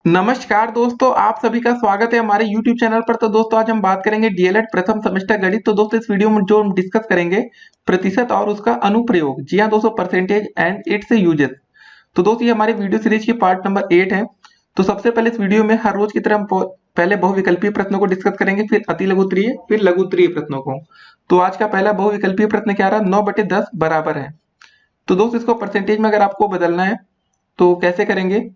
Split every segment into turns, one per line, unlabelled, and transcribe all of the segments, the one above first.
नमस्कार दोस्तों, आप सभी का स्वागत है हमारे YouTube चैनल पर। तो दोस्तों आज हम बात करेंगे डीएलएड प्रथम सेमेस्टर गणित। तो दोस्तों इस वीडियो में जो हम डिस्कस करेंगे प्रतिशत और उसका अनुप्रयोग। जी हाँ दोस्तों, परसेंटेज एंड इट्स यूजेस। तो दोस्तों ये हमारे वीडियो सीरीज की पार्ट नंबर 8 है। तो सबसे पहले इस वीडियो में हर रोज की तरह हम पहले बहुविकल्पीय प्रश्नों को डिस्कस करेंगे, फिर अति लघुत्तरीय, फिर लघुत्तरीय प्रश्नों को। तो आज का पहला बहुविकल्पीय प्रश्न क्या रहा? 9/10 बराबर है। तो दोस्तों इसको परसेंटेज में अगर आपको बदलना है तो कैसे करेंगे?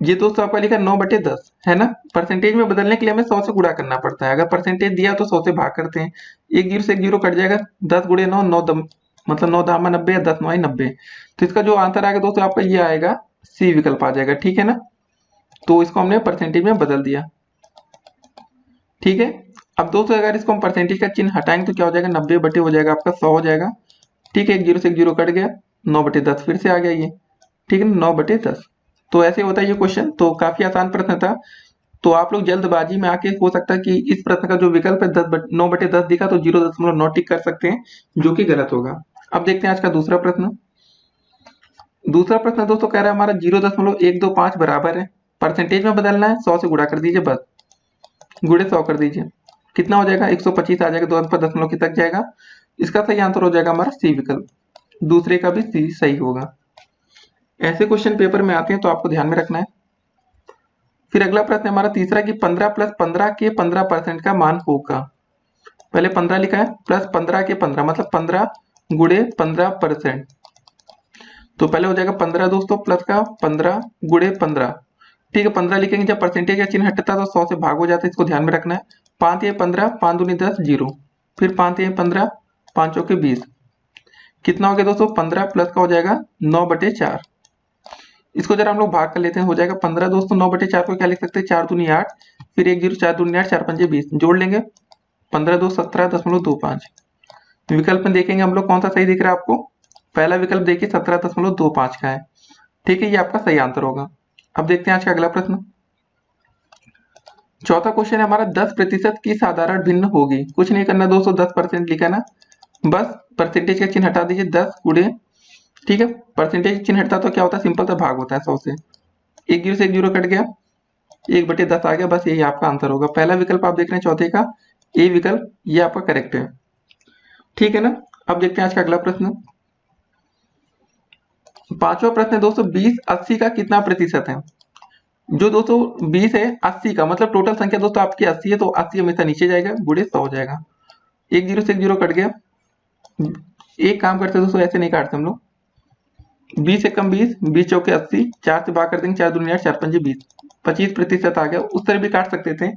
ये दोस्तों आपका लिखा 9/10 है ना। परसेंटेज में बदलने के लिए हमें 100 से गुणा करना पड़ता है। अगर परसेंटेज दिया तो 100 से भाग करते हैं। एक जीरो से एक जीरो कट जाएगा। 10 गुणे 9, 9 मतलब 9 दामा 90 या 10 9 90। तो इसका जो आंसर आएगा दोस्तों आपका ये आएगा, सी विकल्प आ जाएगा। ठीक है ना। तो इसको हमने परसेंटेज में बदल दिया। ठीक है। अब दोस्तों अगर इसको हम परसेंटेज का चिन्ह हटाएंगे तो क्या हो जाएगा? 90 बटे हो जाएगा आपका 100 हो जाएगा। ठीक है, एक जीरो से एक जीरो कट गया। 9/10 फिर से आ गया ये। ठीक है ना, 9/10। तो ऐसे होता है ये क्वेश्चन। तो काफी आसान प्रश्न था। तो आप लोग जल्दबाजी में आके हो सकता है कि इस प्रश्न का जो विकल्प है 9/10 दिखा तो 0.9 टिक कर सकते हैं, जो कि गलत होगा। अब देखते हैं आज का दूसरा प्रश्न। दूसरा प्रश्न दोस्तों कह रहा है हमारा 0.125 बराबर है। परसेंटेज में बदलना है, 100 से गुणा कर दीजिए, बस गुणे 100 कर दीजिए। कितना हो जाएगा? 125 आ जाएगा, दो अंक पर दशमलव की तक जाएगा। इसका सही आंसर हो जाएगा हमारा सी विकल्प। दूसरे का भी सी सही होगा। ऐसे क्वेश्चन पेपर में आते हैं तो आपको ध्यान में रखना है। फिर अगला प्रश्न हमारा तीसरा कि 15 + 15 के 15% का मान होगा। पहले 15 लिखा है, प्लस 15 के 15 मतलब 15 गुणे 15%। तो पहले हो जाएगा 15 दोस्तों, प्लस का 15 गुणे 15। ठीक है, 15 लिखेंगे, जब परसेंटेज का चिन्ह हटता है तो 100 से भाग हो जाता है। इसको ध्यान में रखना है। 5 ये 15, 5 दूनी 10, 0। फिर 5 ये 15, 5 चौके 20। कितना हो गया दोस्तों? 15 प्लस का हो जाएगा 9/4। इसको जरा हम लोग भाग कर लेते हैं, हो जाएगा 15 दोस्तों। 9/4 को क्या लिख सकते हैं? 4 दूनी 8, फिर 1 0, 4 दूनी 8, 4 पंजे 20। जोड़ लेंगे, 15 2 17.25। विकल्प में देखेंगे हम लोग कौन सा सही दिख रहा है आपको। पहला विकल्प देखिए 17.25 का है। ठीक है, ये आपका सही आंसर होगा। अब देखते हैं आज का अगला प्रश्न। चौथा क्वेश्चन है हमारा 10% की साधारण भिन्न होगी। कुछ नहीं करना दोस्तों, 10% लिखा ना, बस परसेंटेज का चिन्ह हटा दीजिए। 10 गुणे, ठीक है, परसेंटेज चिन्ह हटता तो क्या होता है? सिंपल सा भाग होता है 100 से। एक जीरो से एक जीरो कट गया, 1/10 आ गया। बस यही आपका आंसर होगा। पहला विकल्प आप देख रहे हैं चौथे का, ए विकल्प, ये आपका करेक्ट है। ठीक है ना। अब देखते हैं आज का अगला प्रश्न। पांचवा प्रश्न है दोस्तों 20 80 का कितना प्रतिशत है? जो दोस्तों 20 है 80 का मतलब टोटल संख्या दोस्तों आपकी 80 है, तो 80 हमेशा नीचे जाएगा, गुणे 100 हो जाएगा। एक जीरो से एक जीरो कट गया। एक काम करते दोस्तों, ऐसे नहीं काटते हम लोग। 20 से कम 20, 20 चौके 80, 4 से भाग कर देंगे, 4 दूनी 8, 4 पंजे 20। 25% आ गया। उस तरह भी काट सकते थे,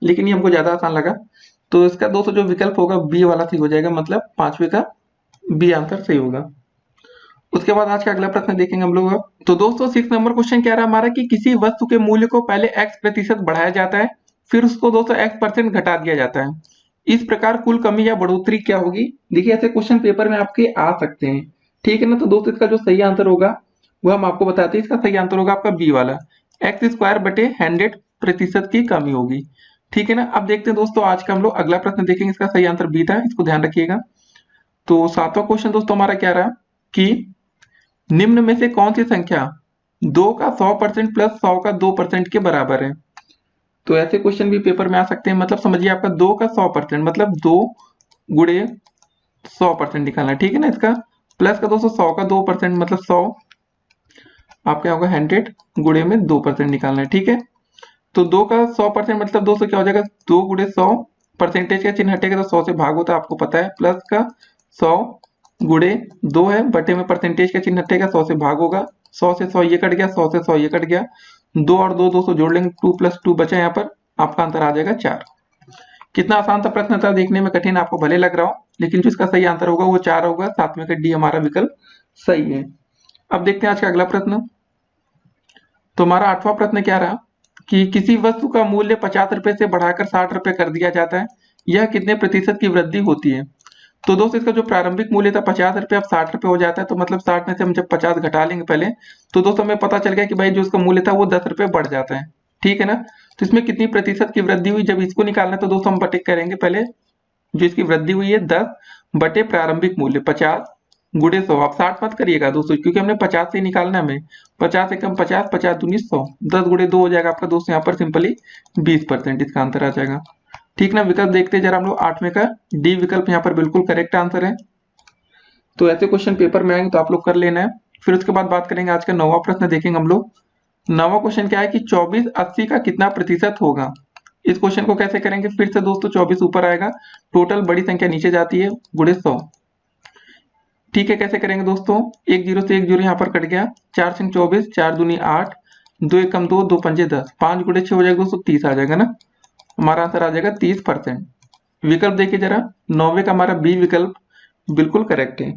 लेकिन ये हमको ज्यादा आसान लगा। तो इसका दोस्तों जो विकल्प होगा बी वाला सही हो जाएगा, मतलब पांचवे का बी आंसर सही होगा। उसके बाद आज का अगला प्रश्न देखेंगे हम लोग। तो दोस्तों 6 नंबर क्वेश्चन क्या रहा हमारा कि किसी वस्तु के मूल्य को पहले x% बढ़ाया जाता है, फिर उसको दोस्तों x% घटा दिया जाता है। इस प्रकार कुल कमी या बढ़ोतरी क्या होगी? देखिए ऐसे क्वेश्चन पेपर में आपके आ सकते हैं। ठीक है ना। तो दोस्तों इसका जो सही आंसर होगा वो हम आपको बताते हैं। इसका सही आंसर होगा आपका बी वाला, x²/100% की कमी होगी। ठीक है ना। अब देखते हैं दोस्तों आज का हम लोग अगला प्रश्न देखेंगे। इसका सही आंसर बी था, इसको ध्यान रखिएगा। तो सातवां क्वेश्चन दोस्तों हमारा क्या रहा कि निम्न में से कौन सी संख्या 2 का 100% प्लस 100 का 2% के बराबर है? तो ऐसे क्वेश्चन भी पेपर में आ सकते हैं। मतलब समझिए आपका 2 का 100% मतलब 2 गुणे 100% निकालना है। ठीक है ना। इसका प्लस का दोस्तों 100 का 2% मतलब 100 आपका होगा 100 गुणे में 2% निकालना है। ठीक है। तो 2 का 100% मतलब दोस्तों क्या हो जाएगा? 2 गुणे 100, परसेंटेज का चिन्ह हटेगा तो 100 से भाग होता है, आपको पता है। प्लस का 100 गुणे 2 है, बटे में परसेंटेज का चिन्ह हटेगा, 100 से भाग होगा। 100 से 100 ये कट गया, 100 से 100 ये कट गया। 2 और 2 200 जोड़ लेंगे, 2 + 2 बचा। यहाँ पर आपका आंसर आ जाएगा 4। कितना आसान सा प्रश्न था, देखने में कठिन आपको भले लग रहा हो, लेकिन जो इसका सही आंसर होगा वो 4 होगा। सातवें का डी हमारा विकल्प सही है। अब देखते हैं आज का अगला प्रश्न। तो हमारा आठवां प्रश्न क्या रहा कि किसी वस्तु का मूल्य 50 रुपए से बढ़ाकर 60 रुपए कर दिया जाता है, यह कितने प्रतिशत की वृद्धि होती है? तो दोस्तों इसका जो प्रारंभिक मूल्य था 50 रुपए, अब 60 रुपए हो जाता है। तो मतलब 60 में से हम जब 50 घटा लेंगे पहले, तो दोस्तों हमें पता चल गया कि भाई जो उसका मूल्य था वो 10 रुपए बढ़ जाता है। ठीक है ना। तो इसमें कितनी प्रतिशत की वृद्धि हुई, जब इसको निकालना है तो दोस्तों हम बटे करेंगे पहले जो इसकी वृद्धि हुई है 10 बटे प्रारंभिक मूल्य 50 गुड़े 100। आप 60 मत करिएगा दोस्तों, क्योंकि हमने 50 से निकालना है हमें। 50 एकम 50, 50 दूनी 100, 10 गुड़े 2 हो जाएगा आपका दोस्तों यहाँ पर सिंपली 20%। इसका आंसर आ जाएगा। ठीक ना। विकल्प देखते हैं जरा हम लोग। 8वें का डी विकल्प यहाँ पर बिल्कुल करेक्ट आंसर है। तो ऐसे क्वेश्चन पेपर में आएंगे तो आप लोग कर लेना है। फिर उसके बाद बात करेंगे आज का 9वां प्रश्न देखेंगे हम लोग। 9वां क्वेश्चन क्या है कि 24 80 का कितना प्रतिशत होगा। इस क्वेश्चन को कैसे करेंगे, फिर से दोस्तों 24 ऊपर आएगा, टोटल बड़ी संख्या नीचे जाती है, गुड़े 100। ठीक है, कैसे करेंगे दोस्तों, एक जीरो से एक जीरो यहाँ पर कट गया, 4 सिंह 24, 4 दूनी 8, 2 एकम 2, 2 पंजे 10, 5 गुड़े 6 हो जाएगा दोस्तों, 30 आ जाएगा ना। हमारा आंसर आ जाएगा 30%। विकल्प देखिए जरा, 9वें का हमारा बी विकल्प बिल्कुल करेक्ट है।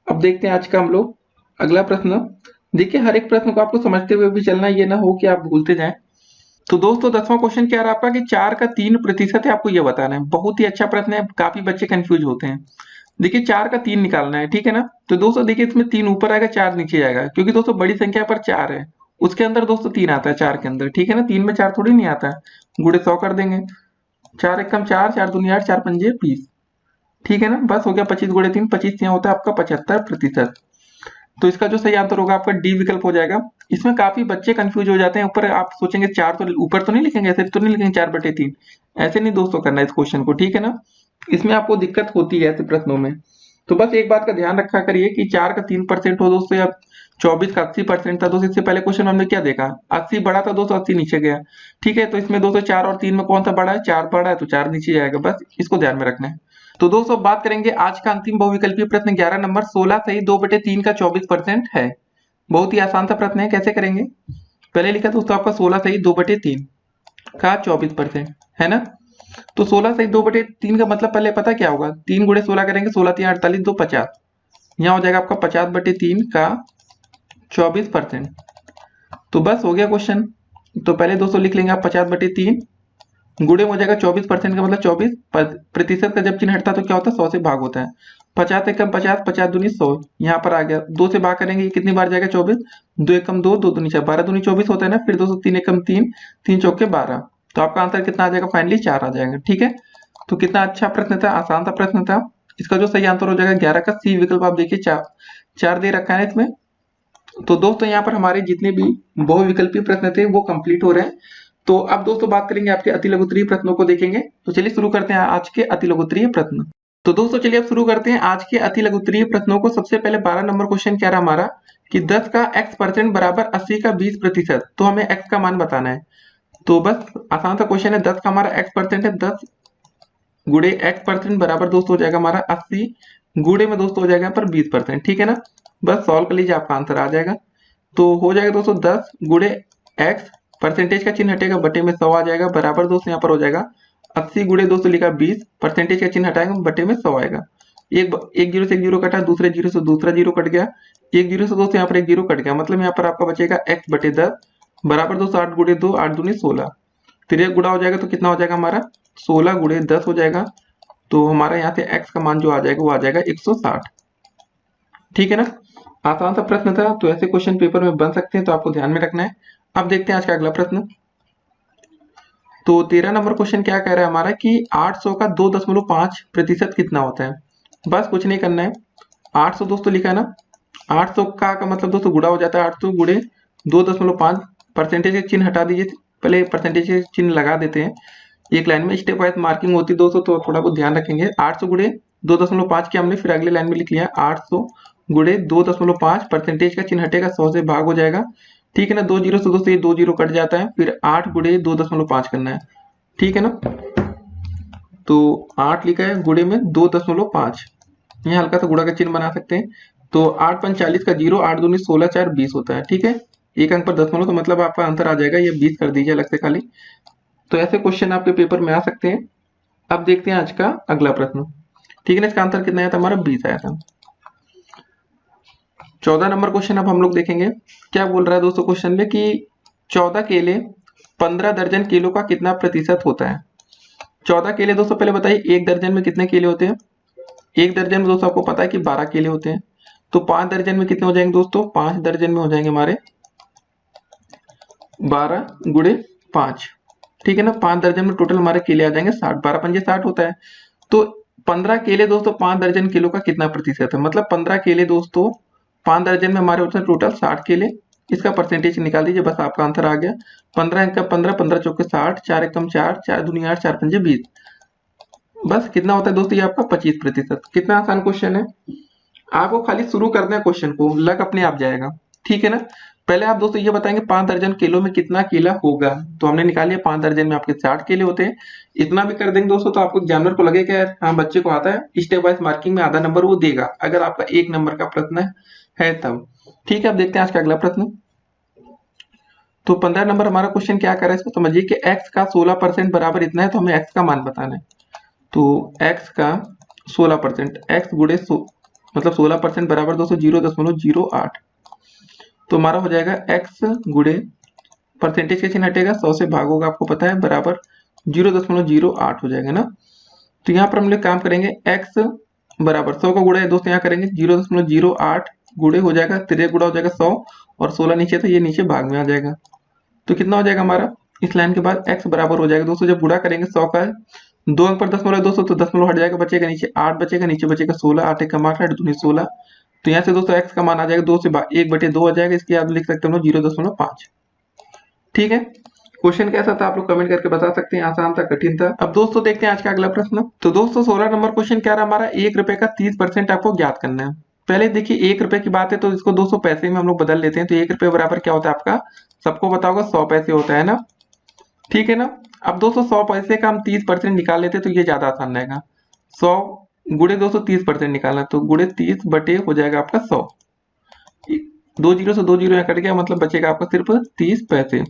अब देखते हैं आज का हम लोग अगला प्रश्न। देखिए हर एक प्रश्न को आपको समझते हुए भी चलना, ये ना हो कि आप भूलते जाएं। तो दोस्तों 10वां क्वेश्चन क्या रहा आपका कि 4 का 3% है, आपको ये बताना है। बहुत ही अच्छा प्रश्न है, काफी बच्चे कंफ्यूज होते हैं। देखिए 4 का 3 निकालना है, ठीक है ना। तो दोस्तों देखिए इसमें 3 ऊपर आएगा, 4 नीचे आएगा, क्योंकि दोस्तों बड़ी संख्या पर 4 है, उसके अंदर दोस्तों 3 आता है 4 के अंदर, ठीक है ना। 3 में 4 थोड़ी नहीं आता है। गुड़े 100 कर देंगे, 4 एकम 4, 4 दूनी 8, 4 पंजे 20, ठीक है ना। बस हो गया 25 गुड़े 3, 25 यहाँ होता है आपका 75%। तो इसका जो सही आंसर होगा आपका डी विकल्प हो जाएगा। इसमें काफी बच्चे कंफ्यूज हो जाते हैं। ऊपर आप सोचेंगे 4 तो ऊपर तो नहीं लिखेंगे, ऐसे तो नहीं लिखेंगे 4/3, ऐसे नहीं दोस्तों करना इस क्वेश्चन को, ठीक है ना। इसमें आपको दिक्कत होती है ऐसे प्रश्नों में। तो बस एक बात का ध्यान रखा करिए कि 4 का 3% हो दोस्तों, या 24 का 80% था दोस्तों। इससे पहले क्वेश्चन हमने क्या देखा, 80 बड़ा था दोस्तों, 80 नीचे गया, ठीक है। तो इसमें दोस्तों 4 और 3 में कौन सा बड़ा है, 4 बड़ा है, तो 4 नीचे जाएगा, बस इसको ध्यान में रखना है। तो दोस्तों बात करेंगे आज का अंतिम बहुविकल्पीय प्रश्न 11 नंबर, 16 सही 2/3 का 24% है। बहुत ही आसान सा प्रश्न है, कैसे करेंगे। पहले लिखा दोस्तों आपका 16 सही 2/3 का 24% है ना। तो 16 सही 2/3 का मतलब पहले पता क्या होगा, 3 गुड़े 16 करेंगे, 16 3 48, 2 50, यहाँ हो जाएगा आपका 50/3 का 24%। तो बस हो गया क्वेश्चन। तो पहले दोस्तों लिख लेंगे आप 50/3, गुड़े में हो जाएगा 24% का मतलब 24% का जब चिन्ह हटता है तो क्या होता है, 100 से भाग होता है। 50 एकम 50, 50 दूनी 100, यहाँ पर आ गया, 2 से भाग करेंगे, ये कितनी बार जाएगा 24, 2 एकम 2, 2 दूनी 4, 12 दूनी 24 होता है ना। फिर दोस्तों 3 एकम 3, 3 चौके 12, तो आपका आंसर कितना आ जाएगा, फाइनली 4 आ जाएगा, ठीक है। तो कितना अच्छा प्रश्न था, आसान सा प्रश्न था। इसका जो सही आंसर हो जाएगा 11 का सी विकल्प। आप देखिए 4 दे रखा है इसमें। तो दोस्तों यहाँ पर हमारे जितने भी बहुविकल्पीय प्रश्न थे वो कंप्लीट हो रहे हैं। तो अब दोस्तों बात करेंगे आपके अति लघुत्तरीय प्रश्नों को देखेंगे। तो चलिए शुरू करते हैं आज के अति लघुत्तरीय प्रश्न। तो दोस्तों चलिए अब शुरू करते हैं आज के अति लघुत्तरीय प्रश्नों को। सबसे पहले 12 नंबर क्वेश्चन क्या रहा हमारा कि 10 का x% बराबर 80 का 20%। तो हमें x का मान बताना है। तो बस आसान सा क्वेश्चन है, 10 का हमारा x% है, 10 गुड़े x% बराबर दोस्तों हो जाएगा हमारा 80, गुड़े में दोस्तों हो जाएगा यहाँ पर 20%, ठीक है ना। बस सॉल्व कर लीजिए, आपका आंसर आ जाएगा। तो हो जाएगा दोस्तों 10 गुड़े x, परसेंटेज का चिन्ह हटेगा, बटे में 100 आ जाएगा, बराबर दोस्तों यहाँ पर हो जाएगा 80 गुड़े दोस्तों लिखा 20, परसेंटेज का चिन्ह हटाएंगे, बटे में 100 आएगा। एक जीरो से एक जीरो कटा, दूसरे जीरो से दूसरा जीरो कट गया, एक जीरो से दोस्तों यहाँ पर एक जीरो कट गया, मतलब यहाँ पर आपका बचेगा x/10 बराबर दोस्तों 8 गुड़े 2, 8 दूनी 16, फिर एक गुड़ा हो जाएगा तो कितना हो जाएगा हमारा 16 गुड़े 10 हो जाएगा। तो हमारा यहाँ से x का मान जो आ जाएगा वो आ जाएगा 160, ठीक है ना। आसान सा प्रश्न था, तो ऐसे क्वेश्चन पेपर में बन सकते हैं, तो आपको ध्यान में रखना है। अब देखते हैं आज का अगला प्रश्न। तो 13 नंबर क्वेश्चन क्या कह रहा है हमारा कि 800 का 2.5% कितना होता है। बस कुछ नहीं करना है, 800 दोस्तों लिखा है ना, 800 का मतलब दोस्तों गुड़ा हो जाता है, 800 गुड़े 2.5, परसेंटेज के चिन्ह हटा दीजिए, पहले परसेंटेज के चिन्ह लगा देते हैं। एक लाइन में स्टेप वाइज मार्किंग होती है दोस्तों, तो थोड़ा बहुत ध्यान रखेंगे। 800 गुड़े 2.5 किया हमने, फिर अगले लाइन में लिख लिया 800 गुड़े 2.5, परसेंटेज का चिन्ह हटेगा, 100 से भाग हो जाएगा, ठीक है ना। 2 जीरो से दोस्तों ये 2 जीरो कट जाता है, फिर 8 गुड़े 2.5 करना है, ठीक है ना। तो 8 लिखा है, गुड़े में 2.5, यहाँ हल्का सा गुड़ा का चिन्ह बना सकते हैं। तो 8 5 40 का 0, 8 दूनी 16, 4 20 होता है, ठीक है। एक अंक पर दशमलव, तो मतलब आपका आंसर आ जाएगा ये 20 कर दीजिए अलग से खाली। तो ऐसे क्वेश्चन आपके पेपर में आ सकते हैं। अब देखते हैं आज का अगला प्रश्न, ठीक है ना। इसका आंसर कितना आया था हमारा 20 आया था। 14 नंबर क्वेश्चन अब हम लोग देखेंगे। क्या बोल रहा है दोस्तों क्वेश्चन में कि 14 केले 15 दर्जन किलो का कितना प्रतिशत होता है। 14 केले दोस्तों पहले बताइए, एक दर्जन में कितने केले होते हैं। एक दर्जन में दोस्तों आपको पता है कि 12 केले होते हैं। तो 5 दर्जन में कितने हो जाएंगे दोस्तों, 5 दर्जन में हो जाएंगे हमारे 12 गुड़े 5, ठीक है ना। 5 दर्जन में टोटल हमारे केले आ जाएंगे 60, 12 पंजे 60 होता है। तो 15 केले दोस्तों 5 दर्जन किलो का कितना प्रतिशत है? मतलब 15 केले दोस्तों 5 दर्जन में हमारे होते हैं टोटल 60 केले। इसका परसेंटेज निकाल दीजिए, बस आपका आंसर आ गया। 15 का 15, 15 चौके 60, 4 एकम 4, 4 दूनी 8, 4 पंजे 20। बस कितना होता है दोस्तों ये आपका 25%। कितना आसान क्वेश्चन है। आपको खाली शुरू करना है क्वेश्चन को, लक अपने आप जाएगा। ठीक है ना। पहले आप दोस्तों ये बताएंगे 5 दर्जन किलो में कितना केला होगा, तो हमने निकाल लिया 5 दर्जन में आपके 60 केले होते हैं। इतना भी कर देंगे दोस्तों तो आपको जानवर को लगेगा यार हाँ बच्चे को आता है, स्टेप वाइज मार्किंग में आधा नंबर वो देगा अगर आपका 1 नंबर का प्रश्न है तब। ठीक है, अब देखते हैं आज का अगला प्रश्न। तो 15 नंबर हमारा क्वेश्चन क्या कर रहा है, इसको समझिए कि x का 16% बराबर इतना है, तो हमें x का मान बताना है। तो x का 16%, x गुड़े मतलब 16% बराबर दोस्तों 0.08। तो हमारा हो जाएगा x गुड़े परसेंटेज का चिन्ह हटेगा, 100 से भाग होगा आपको पता है, बराबर 0.08 हो जाएगा ना। तो यहाँ पर हम लोग काम करेंगे x बराबर 100 का गुड़ा है दोस्तों, यहाँ करेंगे 0.08 गुड़े हो जाएगा, 13 गुड़ा हो जाएगा 100 और 16 नीचे था, ये नीचे भाग में आ जाएगा। तो कितना हो जाएगा हमारा इस लाइन के बाद x बराबर हो जाएगा दोस्तों, जब गुड़ा करेंगे 100 का 2 अंक पर दशमलव दोस्तों, तो दशमलव हट जाएगा, बचेगा नीचे 8 बचेगा, नीचे बचेगा 16, 8 एक 8, 8 दूनी 16। तो यहाँ से दोस्तों x का मान आ जाएगा 2 से 1/2 आ जाएगा, इसके आप लिख सकते हो 0.5। ठीक है, क्वेश्चन कैसा था आप लोग कमेंट करके बता सकते हैं, आसान था कठिन था। अब दोस्तों देखते हैं आज का अगला प्रश्न। तो दोस्तों 16 नंबर क्वेश्चन क्या रहा हमारा, 1 रुपए का 30% आपको ज्ञात करना है। पहले देखिए 1 रुपए की बात है तो इसको 200 पैसे में हम लोग बदल लेते हैं। तो 1 रुपए बराबर क्या होता है आपका, सबको पता होगा 100 पैसे होता है ना। ठीक है ना। अब दोस्तों 100 पैसे का हम 30% निकाल लेते तो ये ज्यादा आसान रहेगा। 100 गुड़े 230% निकालना, तो गुड़े 30 बटे हो जाएगा आपका 100। 2 जीरो से 2 जीरो यहाँ कट गया, मतलब बचेगा आपका सिर्फ 30 पैसे।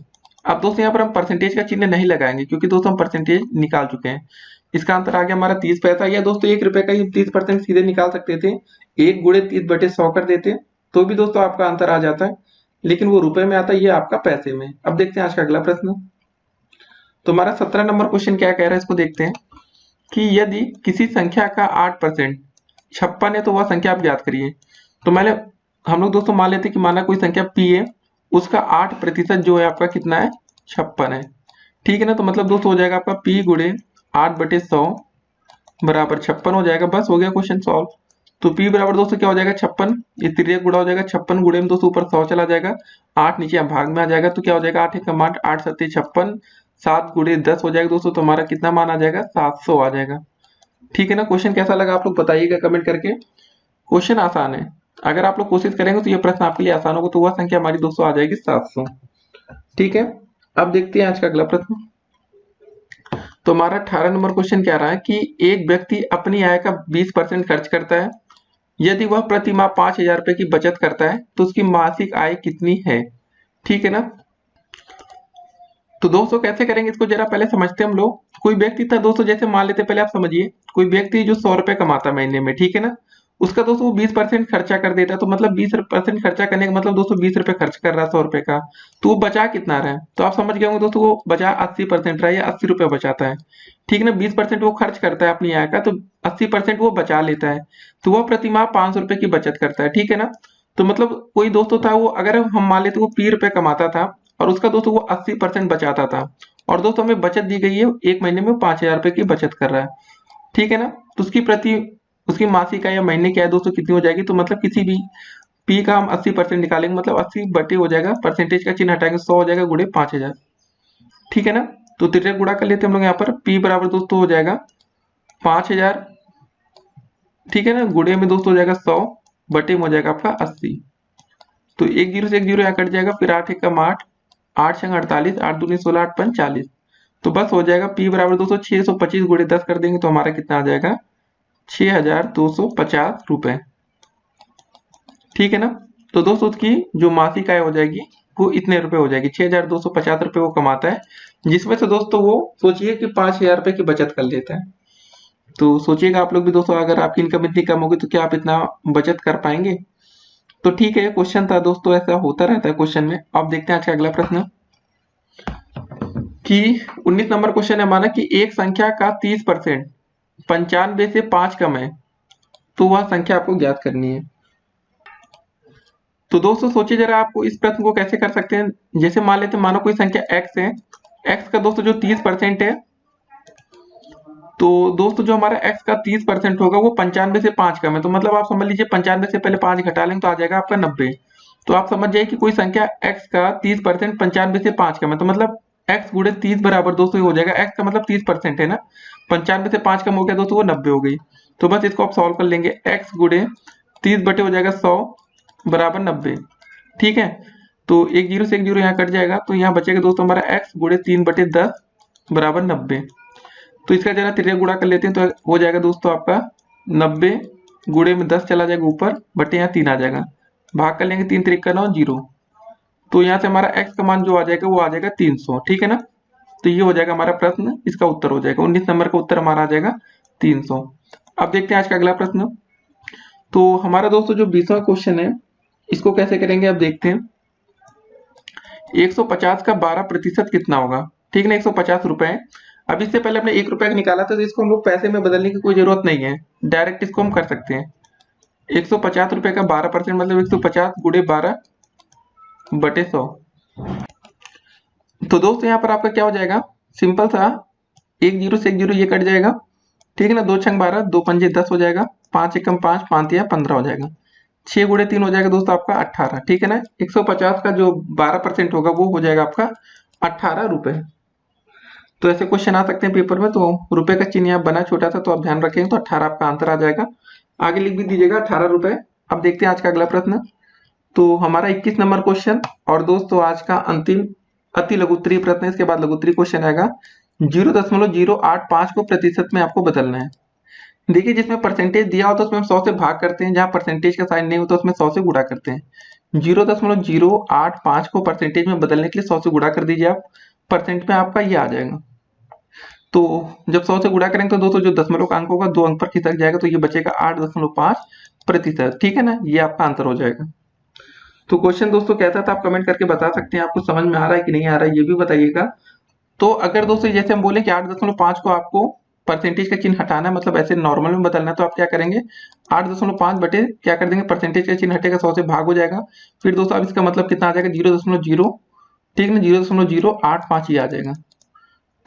अब दोस्तों यहाँ पर हम परसेंटेज का चिन्ह नहीं लगाएंगे क्योंकि दोस्तों हम परसेंटेज निकाल चुके हैं। इसका आंसर आ गया हमारा 30 पैसा, या दोस्तों 1 रुपए का ही 30% सीधे निकाल सकते थे, 1 गुड़े 30 बटे 100 कर देते तो भी दोस्तों आपका आंसर आ जाता है, लेकिन वो रुपए में आता है, ये आपका पैसे में। अब देखते हैं आज का अगला प्रश्न। तो हमारा 17 नंबर क्वेश्चन क्या कह रहा है, इसको देखते हैं कि यदि किसी संख्या का 8% 56 है तो वह संख्या आप ज्ञात करिए। तो मैंने हम लोग दोस्तों मान लेते हैं कि माना कोई संख्या p है, उसका 8% जो है आपका कितना है, 56 है। ठीक है ना। तो मतलब दोस्तों हो जाएगा आपका p गुड़े 8/100 बराबर 56 हो जाएगा। बस हो गया क्वेश्चन सॉल्व। तो p बराबर दोस्तों क्या हो जाएगा 56, ये तिरक गुड़ा हो जाएगा, 56 गुड़े में दोस्तों ऊपर 100 चला जाएगा, 8 नीचे भाग में आ जाएगा, तो क्या हो जाएगा 8 एकम 8, 8 सत्ते 56, 7 गुड़े 10 हो जाएगा दोस्तों, तो हमारा कितना मान आ जाएगा 700 आ जाएगा। ठीक है ना। क्वेश्चन कैसा लगा आप लोग बताइएगा कमेंट करके। क्वेश्चन आसान है, अगर आप लोग कोशिश करेंगे तो ये प्रश्न आपके लिए आसान होगा। तो वह संख्या हमारी दोस्तों आ जाएगी 700। ठीक है, अब देखते हैं आज का अगला प्रश्न। तो हमारा 18 नंबर क्वेश्चन क्या रहा है कि एक व्यक्ति अपनी आय का 20% खर्च करता है, यदि वह प्रति माह 5,000 रुपए की बचत करता है तो उसकी मासिक आय कितनी है। ठीक है ना। तो दोस्तों कैसे करेंगे इसको जरा पहले समझते हैं हम लोग। कोई व्यक्ति था दोस्तों, जैसे मान लेते पहले आप समझिए, कोई व्यक्ति जो 100 रुपए कमाता महीने में, ठीक है ना, उसका दोस्तों वो 20% खर्चा कर देता है। तो मतलब 20% खर्चा करने का मतलब दोस्तों 20 रुपए खर्च कर रहा है 100 रुपए का, तो वो बचा कितना रहा है, तो आप समझ गए होंगे दोस्तों, वो बचा 80% रहा है या 80 रुपए बचाता है। ठीक है ना। 20% वो खर्च करता है अपनी आय का, तो 80% वो बचा लेता है, तो वह प्रति माह 500 रुपए की बचत करता है। ठीक है ना। तो मतलब कोई दोस्तों था, वो अगर हम मान लेते वो 20 रुपए कमाता था और उसका दोस्तों वो 80% बचाता था, और दोस्तों हमें बचत दी गई है 1 महीने में 5,000 रुपए की बचत कर रहा है। ठीक है ना। तो उसकी मासिक आय या महीने की आय दोस्तों कितनी हो जाएगी, तो मतलब किसी भी पी का हम 80% निकालेंगे, मतलब 80 बटे हो जाएगा, परसेंटेज का चिन्ह हटाएंगे, 100 हो जाएगा गुड़े 5,000। ठीक है ना। तो तिरक गुड़ा कर लेते हैं हम लोग यहाँ पर, पी बराबर दोस्तों हो जाएगा 5,000। ठीक है ना। गुड़े में दोस्तों हो जाएगा 100, बटे में हो जाएगा आपका 80। तो 1 जीरो से 1 जीरो यहाँ कट जाएगा, फिर 8 एकम 8, 8 छंग 48, 8 दूनी 16, 8 पंच 40। तो बस हो जाएगा p बराबर दोस्तों 625 गुड़े 10 कर देंगे तो हमारा कितना आ जाएगा 6,250 रुपए। ठीक है ना। तो दोस्तों उसकी जो मासिक आय हो जाएगी वो इतने रुपए हो जाएगी, 6,250 रुपए वो कमाता है, जिसमें से दोस्तों वो सोचिए कि 5,000 रुपए की बचत कर लेता है। तो सोचिएगा आप लोग भी दोस्तों, अगर आपकी इनकम इतनी कम होगी तो क्या आप इतना बचत कर पाएंगे। तो ठीक है, ये क्वेश्चन था दोस्तों, ऐसा होता रहता है क्वेश्चन में। अब देखते हैं आज का अगला प्रश्न कि 19 नंबर क्वेश्चन है, माना कि एक संख्या का 30% 95 से 5 कम है, तो वह संख्या आपको ज्ञात करनी है। तो दोस्तों सोचिए जरा, आपको इस प्रश्न को कैसे कर सकते हैं। जैसे मान लेते हैं, मानो कोई संख्या x है, x का दोस्तों जो 30% है, तो दोस्तों जो हमारा x का 30% होगा वो 95 से 5 कम है, तो मतलब आप समझ लीजिए 95 से पहले 5 घटा लेंगे तो आ जाएगा आपका 90। तो आप समझ जाइए कि कोई संख्या x का 30% 95 से 5 कम है, तो मतलब x गुणे 30 बराबर दोस्तों हो जाएगा, x का मतलब 30% है ना, 95 से 5 कम हो गया दोस्तों वो 90 हो गई। तो बस इसको आप सॉल्व कर लेंगे, x गुणे 30 बटे हो जाएगा 100 बराबर 90। ठीक है, तो एक जीरो से एक जीरो यहाँ कट जाएगा, तो यहाँ बचेगा दोस्तों हमारा x गुणे 3 बटे 10 बराबर 90। तो इसका जरा तिरिया गुणा कर लेते हैं, तो हो जाएगा दोस्तों आपका 90 गुणे में 10 चला जाएगा ऊपर, बटे यहाँ 3 आ जाएगा, भाग कर लेंगे 3 3 का 9 0। तो यहाँ से हमारा x का मान जो आ जाएगा वो आ जाएगा 300। ठीक है ना, तो ये हो जाएगा हमारा प्रश्न, इसका उत्तर हो जाएगा 19 नंबर का उत्तर हमारा आ जाएगा 300। अब देखते हैं आज का अगला प्रश्न। तो हमारा दोस्तों जो 20वां क्वेश्चन है इसको कैसे करेंगे अब देखते हैं। 150 का 12% कितना होगा। ठीक है ना, 150 रुपए। अब इससे पहले हमने 1 रुपए का निकाला था, तो इसको हम लोग पैसे में बदलने की कोई जरूरत नहीं है, डायरेक्ट इसको हम कर सकते हैं। 150 रुपए का 12% मतलब 150 गुणे 12 बटे 100। तो दोस्तों यहाँ पर आपका क्या हो जाएगा, सिंपल सा, एक जीरो से एक जीरो ये कट जाएगा। ठीक है ना, 2 छंग 12, 2 पंजे 10 हो जाएगा, 5 एकम 5, 5 या 15 हो जाएगा, 6 गुणे 3 हो जाएगा दोस्तों आपका 18। ठीक है ना, 150 का जो 12% होगा वो हो जाएगा आपका 18 रुपए। तो ऐसे क्वेश्चन आ सकते हैं पेपर में, तो रुपए का चिन्ह यहाँ बना छोटा सा, तो आप ध्यान रखेंगे तो 18 आपका आंसर आ जाएगा। आगे लिख भी दीजिएगा 18 रुपए। अब देखते हैं आज का अगला प्रश्न। तो हमारा 21 नंबर क्वेश्चन, और दोस्तों आज का अंतिम अति लघु उत्तरीय प्रश्न है, इसके बाद लघु उत्तरीय क्वेश्चन आएगा। 0.085 को प्रतिशत में आपको बदलना है। देखिए जिसमें परसेंटेज दिया होता है उसमें हम 100 से भाग करते हैं, जहां परसेंटेज का साइन नहीं होता उसमें 100 से गुणा करते हैं। 0.085 को परसेंटेज में बदलने के लिए 100 से गुणा कर दीजिए आप, परसेंट में आपका ये आ जाएगा। तो जब 100 से गुणा करेंगे तो दोस्तों जो दशमलव का अंक होगा 2 अंक पर खिसक जाएगा, तो ये बचेगा 8.5%। ठीक है ना, ये आपका आंसर हो जाएगा। तो क्वेश्चन दोस्तों कैसा था आप कमेंट करके बता सकते हैं, आपको समझ में आ रहा है कि नहीं आ रहा है ये भी बताइएगा। तो अगर दोस्तों जैसे हम बोले कि 8.5 को आपको परसेंटेज का चिन्ह हटाना है, मतलब ऐसे नॉर्मल में बदलना है, तो आप क्या करेंगे, 8.5 बटे क्या कर देंगे, परसेंटेज का चिन्ह हटेगा, 100 से भाग हो जाएगा। फिर दोस्तों अब इसका मतलब कितना आ जाएगा, 0.0, ठीक है ना, 0.085 ही आ जाएगा।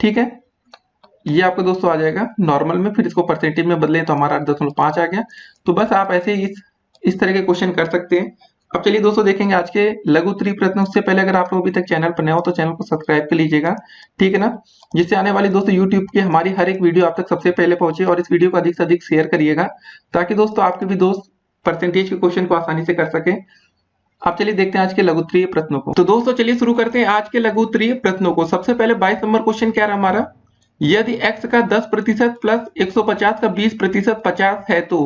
ठीक है, ये आपको दोस्तों आ जाएगा नॉर्मल में, फिर इसको परसेंटेज में बदलें तो हमारा 8.5 आ गया। तो बस आप ऐसे ही इस तरह के क्वेश्चन कर सकते हैं। अब चलिए दोस्तों देखेंगे आज के लघु उत्तरीय प्रश्न। उससे पहले अगर आप लोग अभी तक चैनल पर नए हो तो चैनल को सब्सक्राइब कर लीजिएगा। ठीक है ना, जिससे आने वाली दोस्तों यूट्यूब की हमारी हर एक वीडियो आप तक सबसे पहले पहुंचे, और इस वीडियो को अधिक से अधिक शेयर करिएगा ताकि दोस्तों आपके भी दोस्त परसेंटेज के क्वेश्चन को आसानी से कर सके। अब चलिए देखते हैं आज के लघु उत्तरीय प्रश्नों को। तो दोस्तों चलिए शुरू करते हैं आज के लघु उत्तरीय प्रश्नों को। सबसे पहले 22 नंबर क्वेश्चन क्या रहा हमारा, यदि x का 10% प्लस 150 का 20% 50 है तो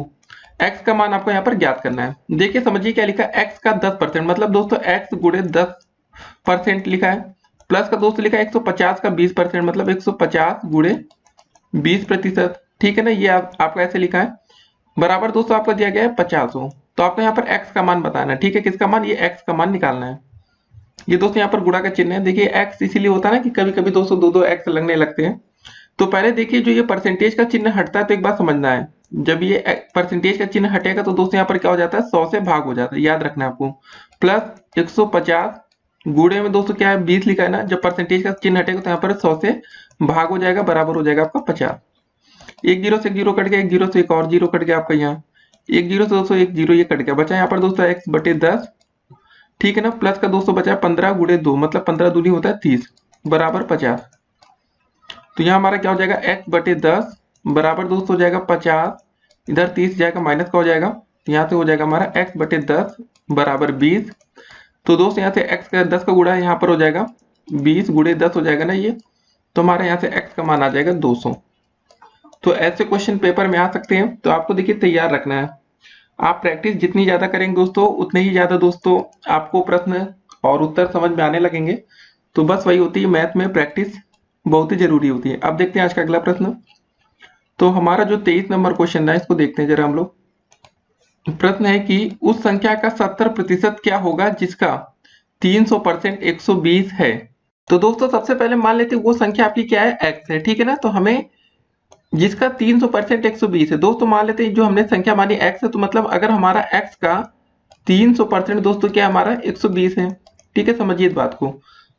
x का मान आपको यहाँ पर ज्ञात करना है। देखिए समझिए क्या लिखा है, x का 10% मतलब दोस्तों x गुणे 10% लिखा है, प्लस का दोस्तों लिखा है 150 का 20% मतलब 150 गुणे 20%। ठीक है ना, ये आपका ऐसे लिखा है, बराबर दोस्तों आपका दिया गया है 50 हो। तो आपको यहाँ पर x का मान बताना है। ठीक है, किसका मान, ये x का मान निकालना है। ये दोस्तों यहाँ पर गुणा का चिन्ह है। देखिए x इसीलिए होता है ना कि कभी कभी दोस्तों दो x लगने लगते हैं। तो पहले देखिए जो ये परसेंटेज का चिन्ह हटता है, तो एक बात समझना है, जब ये परसेंटेज का चिन्ह हटेगा तो दोस्तों यहाँ पर क्या हो जाता है, 100 से भाग हो जाता है, याद रखना है आपको। प्लस 150 गुणे में दोस्तों क्या है 20 लिखा है ना, जब परसेंटेज का चिन्ह हटेगा तो यहाँ पर 100 से भाग हो जाएगा, बराबर हो जाएगा आपका 50। एक जीरो से एक जीरो कट गया, एक जीरो से एक और जीरो कट गया आपका, यहाँ एक जीरो से दोस्तों एक जीरो ये कट गया, बचा यहाँ पर दोस्तों x बटे 10। ठीक है ना, प्लस का दोस्तों बचा 15 गुणे 2 मतलब 15 दूनी होता है 30 बराबर 50। तो यहाँ हमारा क्या हो जाएगा, x बटे 10 बराबर दोस्तों हो जाएगा 50, इधर 30 जाएगा माइनस का हो जाएगा, यहाँ से हो जाएगा हमारा x बटे 10 बराबर 20। तो दोस्तों यहाँ से x का 10 का गुणा यहाँ पर हो जाएगा 20 गुणे 10 हो जाएगा ना ये, तो हमारे यहाँ से x का मान आ जाएगा 200। तो ऐसे क्वेश्चन पेपर में आ सकते हैं, तो आपको देखिए तैयार रखना है। आप प्रैक्टिस जितनी ज्यादा करेंगे दोस्तों उतने ही ज्यादा दोस्तों आपको प्रश्न और उत्तर समझ में आने लगेंगे। तो बस वही होती है, मैथ में प्रैक्टिस बहुत ही जरूरी होती है। अब देखते हैं आज का अगला प्रश्न। तो हमारा जो 23 नंबर क्वेश्चन है इसको देखते हैं जरा हम लोग। प्रश्न है कि उस संख्या का 70% क्या होगा जिसका 300% 120 है। तो दोस्तों सबसे पहले मान लेते हैं वो संख्या आपकी क्या है, x है। ठीक है ना, तो हमें जिसका 300% 120 है, दोस्तों मान लेते हैं जो हमने संख्या मानी x है, तो मतलब अगर हमारा x का 300% दोस्तों क्या हमारा 120 है। ठीक है, समझिए इस बात को।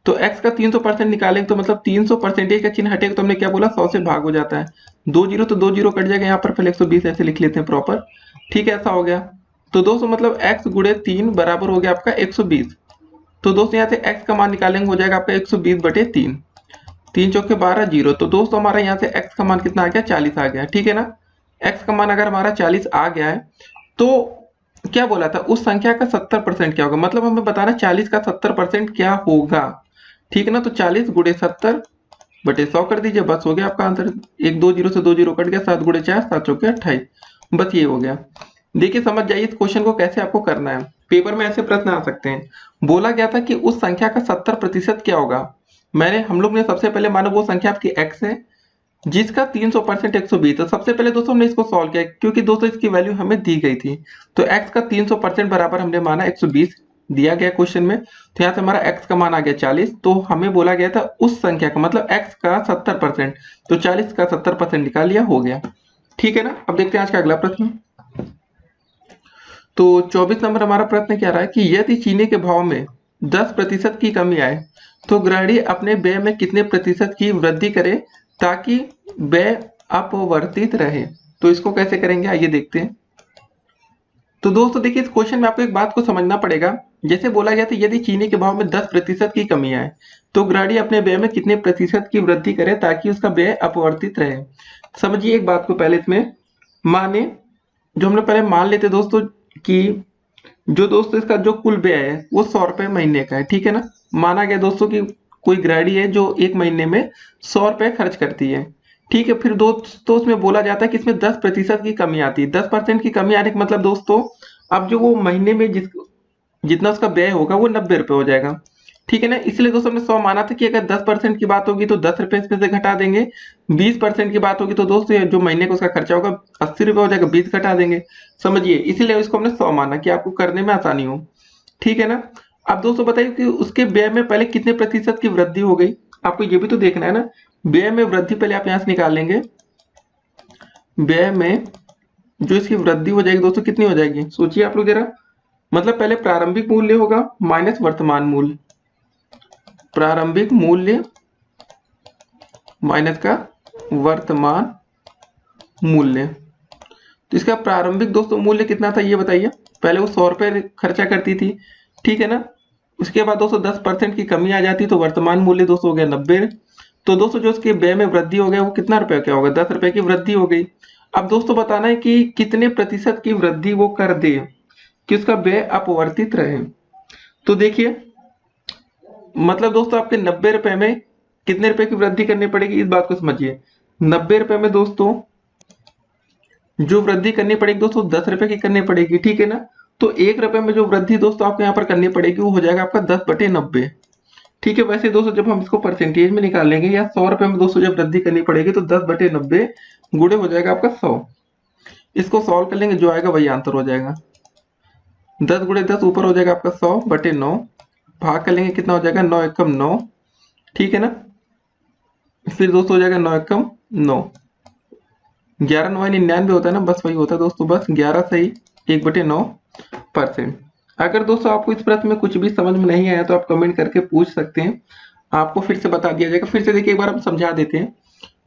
तो x का 300% निकालेंगे तो मतलब 300 परसेंटेज का चिन्ह हटेगा तो हमने क्या बोला 100 से भाग हो जाता है। 2 जीरो तो 2 जीरो कट जाएगा यहाँ पर, पहले 120 ऐसे लिख लेते हैं प्रॉपर। ठीक है, ऐसा हो गया। तो दोस्तों मतलब x गुणे 3 बराबर हो गया आपका 120। तो दोस्तों यहाँ से x का मान निकालेंगे, हो जाएगा आपका 120/3। 3 चौके 12 जीरो। तो दोस्तों हमारा यहाँ से x का मान कितना आ गया, 40 आ गया। ठीक है ना, x का मान अगर हमारा 40 आ गया है तो क्या बोला था, उस संख्या का 70% क्या होगा, मतलब हमें बताना 40 का 70% क्या होगा। ठीक है ना, तो 40 गुणे 70/100 कर दीजिए, बस हो गया आपका आंसर। एक 2 जीरो से 2 जीरो कट गया, 7 गुणे 4 7 चौके 28, बस ये हो गया। देखिए समझ जाइए इस क्वेश्चन को कैसे आपको करना है। पेपर में ऐसे प्रश्न आ सकते हैं। बोला गया था कि उस संख्या का 70% क्या होगा। हम लोग ने सबसे पहले माना वो संख्या आपकी x है जिसका 300% 120। तो सबसे पहले दोस्तों हमने इसको सॉल्व किया क्योंकि दोस्तों इसकी वैल्यू हमें दी गई थी। तो x का 300% बराबर हमने माना 120 दिया गया क्वेश्चन में। तो यहाँ से हमारा x का मान आ गया 40। तो हमें बोला गया था उस संख्या का मतलब x का 70%, तो 40 का 70% निकाल लिया, हो गया। ठीक है ना, अब देखते हैं आज का अगला प्रश्न। तो 24 नंबर हमारा प्रश्न क्या रहा है कि यदि चीनी के भाव में 10% की कमी आए तो गृहिणी अपने व्यय में कितने प्रतिशत की वृद्धि करे ताकि व्यय अपवर्तित रहे। तो इसको कैसे करेंगे आइए देखते हैं। तो दोस्तों देखिए इस क्वेश्चन में आपको एक बात को समझना पड़ेगा। जैसे बोला गया था यदि चीनी के भाव में 10% की कमी आए तो गृहिणी अपने व्यय में कितने प्रतिशत की वृद्धि करे ताकि उसका व्यय अपवर्तित रहे। समझिए एक बात को पहले इसमें माने, जो हमने पहले मान लेते दोस्तों कि जो दोस्तों इसका जो कुल व्यय है वो 100 रुपए महीने का है। ठीक है ना, माना गया दोस्तों कि कोई गृहिणी है जो एक महीने में 100 रुपए खर्च करती है। ठीक है, फिर दोस्तों उसमें बोला जाता है कि इसमें 10% की कमी आती है। 10% की कमी आने का मतलब दोस्तों अब जो वो महीने में जितना उसका व्यय होगा वो 90 रुपए हो जाएगा। ठीक है ना, इसलिए दोस्तों हमने 100 माना था कि अगर 10% की बात होगी तो 10 रुपए इसमें से घटा देंगे। 20% की बात होगी तो दोस्तों ये जो महीने का उसका खर्चा होगा 80 रुपए हो जाएगा, 20 घटा देंगे। समझिए, इसीलिए इसको हमने 100 माना कि आपको करने में आसानी हो। ठीक है ना, अब दोस्तों बताइए कि उसके व्यय में पहले कितने प्रतिशत की वृद्धि हो गई, आपको ये भी तो देखना है ना। व्यय में वृद्धि पहले आप यहाँ से निकाल लेंगे। व्यय में जो इसकी वृद्धि हो जाएगी दोस्तों कितनी हो जाएगी, सोचिए आप लोग जरा। मतलब पहले प्रारंभिक मूल्य होगा माइनस वर्तमान मूल्य, प्रारंभिक मूल्य माइनस का वर्तमान मूल्य। तो इसका प्रारंभिक दोस्तों मूल्य कितना था ये बताइए। पहले वो 100 रुपए खर्चा करती थी। ठीक है ना, उसके बाद दोस्तों 10% की कमी आ जाती तो वर्तमान मूल्य दोस्तों हो गया 90। तो दोस्तों जो उसके व्यय में वृद्धि हो गया वो कितना रुपया क्या होगा, 10 रुपए की वृद्धि हो गई। अब दोस्तों बताना है कि कितने प्रतिशत की वृद्धि वो कर दे कि उसका व्यय अपवर्तित रहे। तो देखिए मतलब दोस्तों आपके 90 रुपए में कितने रुपए की वृद्धि करनी पड़ेगी, इस बात को समझिए। 90 रुपए में दोस्तों जो वृद्धि करनी पड़ेगी दोस्तों 10 रुपए की करनी पड़ेगी। ठीक है ना, तो 1 रुपए में जो वृद्धि दोस्तों आपको यहाँ पर करनी पड़ेगी वो हो जाएगा आपका 10/90। ठीक है, वैसे दोस्तों जब हम इसको परसेंटेज में निकालेंगे या 100 रुपए में दोस्तों जब वृद्धि करनी पड़ेगी तो 10/90 गुणे हो जाएगा आपका 100। इसको सॉल्व कर लेंगे, जो आएगा वही आंसर हो जाएगा। 10 गुणे 10 ऊपर हो जाएगा आपका 100/9, भाग कर लेंगे कितना हो जाएगा 9 एकम 9। ठीक है ना, फिर दोस्तों हो जाएगा 9 एकम 9, 11 9 99 होता है ना, बस वही होता है दोस्तों, बस 11 सही 1/9%। अगर दोस्तों आपको इस प्रश्न में कुछ भी समझ में नहीं आया तो आप कमेंट करके पूछ सकते हैं, आपको फिर से बता दिया जाएगा। फिर से देखिए एक बार हम समझा देते हैं।